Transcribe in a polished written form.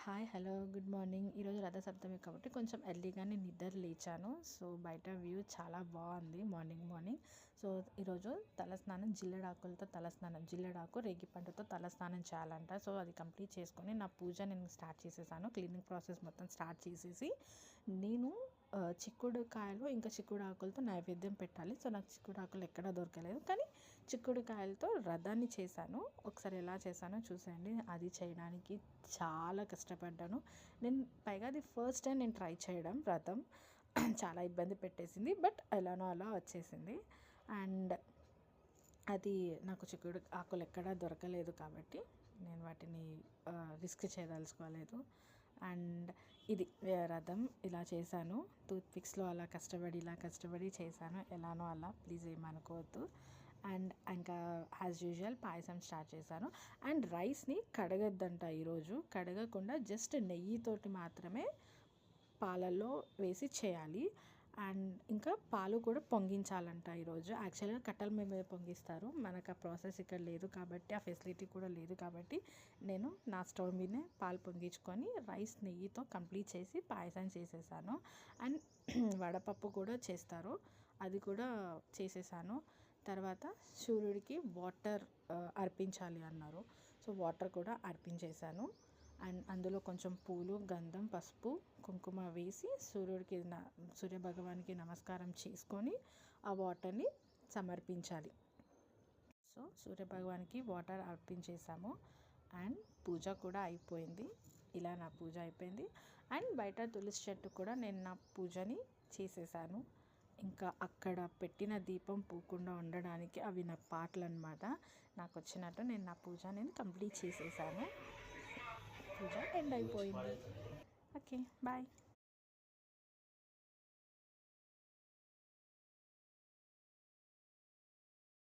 Hi hello good morning. ఈరోజు రథసప్తమి కాబట్టి కొంచెం ఎర్లీగానే నిద్ర లేచాను. సో బయట వ్యూ చాలా బాగుంది మార్నింగ్ మార్నింగ్. సో ఈరోజు తలస్నానం జిల్లెడాకులతో తలస్నానం, జిల్లెడాకు రేగిపండుతో తలస్నానం చేయాలంట. సో అది కంప్లీట్ చేసుకొని నా పూజ నేను స్టార్ట్ చేసేసాను. క్లీనింగ్ ప్రాసెస్ మొత్తం స్టార్ట్ చేసేసి నేను చిక్కుడుకాయలు ఇంకా చిక్కుడు ఆకులతో నైవేద్యం పెట్టాలి. సో నాకు చిక్కుడు ఆకులు ఎక్కడా దొరకలేదు, కానీ చిక్కుడుకాయలతో రథాన్ని చేశాను. ఒకసారి ఎలా చేశానో చూసేయండి. అది చేయడానికి చాలా కష్టపడ్డాను నేను. పైగా అది ఫస్ట్ టైం నేను ట్రై చేయడం రథం. చాలా ఇబ్బంది పెట్టేసింది, బట్ ఎలానో అలా వచ్చేసింది. అండ్ అది నాకు చిక్కుడు ఆకులు ఎక్కడా దొరకలేదు కాబట్టి నేను వాటిని రిస్క్ చేయదలుచుకోలేదు. అండ్ ఇది రథం ఇలా చేశాను. టూత్ పిక్స్లో అలా కష్టపడి చేశాను. ఎలానో అలా, ప్లీజ్ ఏమనుకోవద్దు. అండ్ ఇంకా యాజ్ యూజువల్ పాయసం స్టార్ట్ చేశాను. అండ్ రైస్ని కడగద్దంట ఈరోజు. కడగకుండా జస్ట్ నెయ్యితోటి మాత్రమే పాలల్లో వేసి చేయాలి. అండ్ ఇంకా పాలు కూడా పొంగించాలంట ఈరోజు. యాక్చువల్గా కట్టెల మీద పొంగిస్తారు, మనకు ఆ ప్రాసెస్ ఇక్కడ లేదు కాబట్టి, ఆ ఫెసిలిటీ కూడా లేదు కాబట్టి నేను నా స్టవ్ మీదనే పాలు పొంగించుకొని రైస్ నెయ్యితో కంప్లీట్ చేసి పాయసం చేసేసాను. అండ్ వడపప్పు కూడా చేస్తారు, అది కూడా చేసేసాను. తర్వాత సూర్యుడికి వాటర్ అర్పించాలి అన్నారు. సో వాటర్ కూడా అర్పించేశాను. అండ్ అందులో కొంచెం పూలు, గంధం, పసుపు, కుంకుమ వేసి సూర్యభగవానికి నమస్కారం చేసుకొని ఆ వాటర్ని సమర్పించాలి. సో సూర్యభగవానికి వాటర్ అర్పించేసాము. అండ్ పూజ కూడా అయిపోయింది. ఇలా నా పూజ అయిపోయింది. అండ్ బయట తులసి చెట్టు కూడా నేను నా పూజని చేసేసాను. ఇంకా అక్కడ పెట్టిన దీపం పోకుండా ఉండడానికి అవి నా పాటలు అనమాట. నాకు వచ్చినట్టు నేను నా పూజ కంప్లీట్ చేసేసాను. పూజ ఎండ్ అయిపోయింది. Okay, bye.